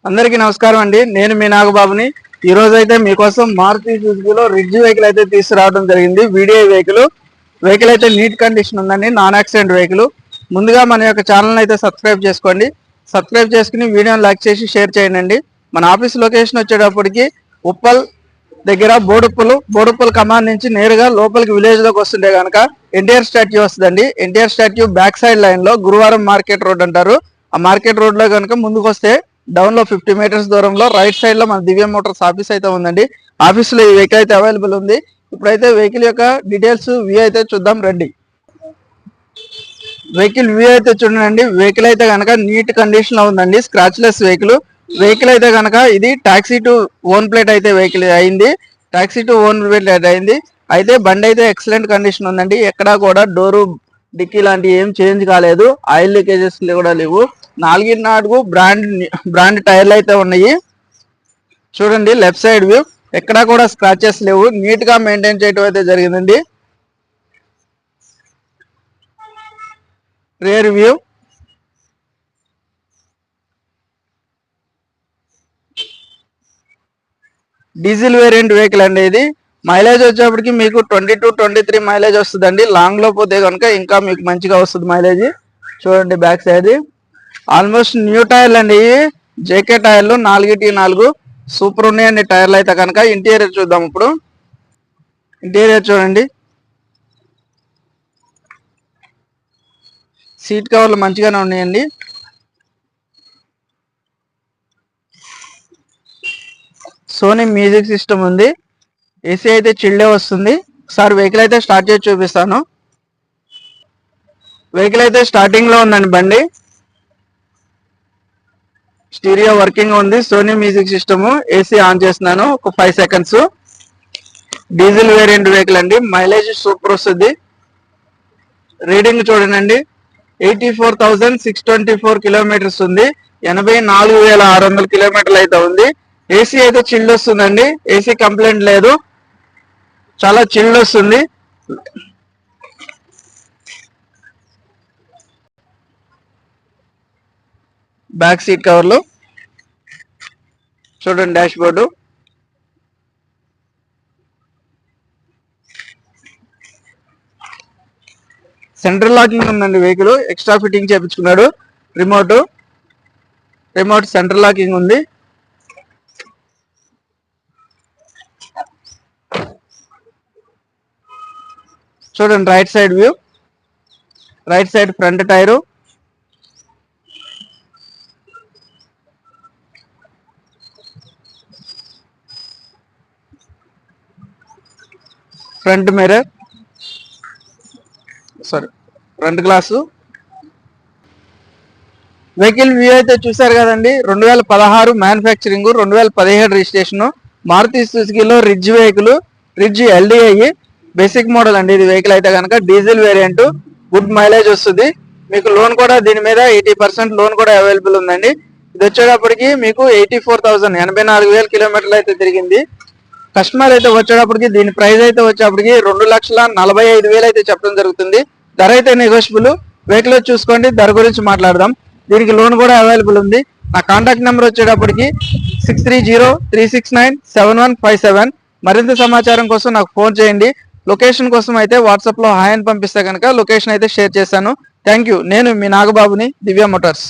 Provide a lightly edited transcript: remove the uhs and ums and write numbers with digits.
అందరికీ నమస్కారం అండి. నేను మీ నాగబాబుని. ఈ రోజు అయితే మీకోసం మారుతి సుజుకిలో రిడ్జ్ వెహికల్ అయితే తీసుకురావడం జరిగింది. వీడియో వెహికల్ అయితే నీట్ కండిషన్ ఉందండి, నాన్ యాక్సిడెంట్ వెహికల్. ముందుగా మన యొక్క ఛానల్ అయితే సబ్స్క్రైబ్ చేసుకోండి. సబ్స్క్రైబ్ చేసుకుని వీడియోని లైక్ చేసి షేర్ చేయండి. మన ఆఫీస్ లొకేషన్ వచ్చేటప్పటికి ఉప్పల్ దగ్గర బోడుప్పల్ కమాండ్ నుంచి నేరుగా లోపలికి విలేజ్ లోకి వస్తుంటే కనుక ఎన్టీఆర్ స్టాట్యూ వస్తుందండి. NTR statue back side line లో గురువారం మార్కెట్ రోడ్ అంటారు. ఆ మార్కెట్ రోడ్ లో కనుక ముందుకు వస్తే డౌన్ లో 50 మీటర్స్ దూరంలో రైట్ సైడ్ లో మన దివ్య మోటార్స్ ఆఫీస్ అయితే ఉందండి. ఆఫీస్ లో ఈ వెహికల్ అయితే అవైలబుల్ ఉంది. ఇప్పుడైతే వెహికల్ యొక్క డీటెయిల్స్ వ్యూ అయితే చూద్దాం రండి. వెహికల్ వ్యూ అయితే చూడండి. వెహికల్ అయితే కనుక నీట్ కండిషన్ లో ఉందండి, స్క్రాచ్ లెస్ వెహికల్ అయితే కనుక ఇది టాక్సీ టు ఓన్ ప్లేట్ అయితే వెహికల్ అయింది. టాక్సీ టు ఓన్ ప్లేట్ అయింది. అయితే బండి అయితే ఎక్సలెంట్ కండిషన్ ఉందండి. ఎక్కడా కూడా డోరు డిక్కీ లాంటి ఏం చేంజ్ కాలేదు. ఆయిల్ లీకేజెస్ కూడా లేవు. 4.4 బ్రాండ్ టైర్లు అయితే ఉన్నాయి. చూడండి లెఫ్ట్ సైడ్ వ్యూ, ఎక్కడా కూడా స్క్రాచెస్ లేవు. నీట్ గా మెయింటైన్ చేయడం అయితే జరిగిందండి. Rear view, diesel variant vehicle అండి. ఇది మైలేజ్ వచ్చేప్పటికి మీకు 22-23 మైలేజ్ వస్తుందండి. లాంగ్ లో పోతే కనుక ఇంకా మీకు మంచిగా వస్తుంది మైలేజ్. చూడండి బ్యాక్ సైడ్ ఆల్మోస్ట్ న్యూ టైర్లు అండి. జేకే టైర్లు 4x4 సూపర్ ఉన్నాయండి టైర్లు అయితే కనుక. ఇంటీరియర్ చూద్దాం ఇప్పుడు. ఇంటీరియర్ చూడండి, సీట్ కవర్లు మంచిగానే ఉన్నాయండి. సోనీ మ్యూజిక్ సిస్టమ్ ఉంది. ఏసీ అయితే చిల్డే వస్తుంది. ఒకసారి వెహికల్ అయితే స్టార్ట్ చేసి చూపిస్తాను. వెహికల్ అయితే స్టార్టింగ్ లో ఉందండి బండి. స్టీరియో వర్కింగ్ ఉంది. Sony music system. AC on చేస్తున్నాను ఒక 5 సెకండ్స్. డీజిల్ వేరియంట్ వెహికల్ అండి. మైలేజ్ సూపర్ వస్తుంది. రీడింగ్ చూడండి, 84,624 కిలోమీటర్స్ ఉంది. 84,600 కిలోమీటర్లు అయితే ఉంది. ఏసీ అయితే చిల్డ్ వస్తుందండి. ఏసీ కంప్లైంట్ లేదు, చాలా చిల్డ్ వస్తుంది. బ్యాక్ సీట్ కవర్లు చూడండి, డాష్ బోర్డు, సెంట్రల్ లాకింగ్ ఉందండి. వెహికల్ ఎక్స్ట్రా ఫిట్టింగ్ చేయించుకున్నాడు. రిమోట్ సెంట్రల్ లాకింగ్ ఉంది. చూడండి right side view, right side front tyre, front mirror, front glass. Vehicle view అయితే చూసారు కదండి. 2016 మ్యానుఫ్యాక్చరింగ్, 2017 రిజిస్ట్రేషన్. మారుతి సుజుకిలో Ritz vehicle, Ritz LDI basic model అండి. ఇది వెహికల్ అయితే కనుక డీజిల్ వేరియంట్, గుడ్ మైలేజ్ వస్తుంది. మీకు లోన్ కూడా దీని మీద 80% లోన్ కూడా అవైలబుల్ ఉందండి. ఇది వచ్చేటప్పటికి మీకు 84,000 84,000 కిలోమీటర్లు అయితే తిరిగింది. కస్టమర్ అయితే వచ్చేటప్పటికి దీని ప్రైస్ అయితే వచ్చేటప్పటికి 2,45,000 అయితే చెప్పడం జరుగుతుంది. ధర అయితే నెగోషియబుల్. వెహికల్ చూసుకోండి, ధర గురించి మాట్లాడదాం. దీనికి లోన్ కూడా అవైలబుల్ ఉంది. నా కాంటాక్ట్ నెంబర్ వచ్చేటప్పటికి 6303697157. మరింత సమాచారం కోసం నాకు ఫోన్ చేయండి. లొకేషన్ కోసం అయితే వాట్సాప్ లో హాయ్ అని పంపిస్తే కనుక లొకేషన్ అయితే షేర్ చేశాను. Thank you. నేను మీ నాగబాబుని, దివ్య మోటార్స్.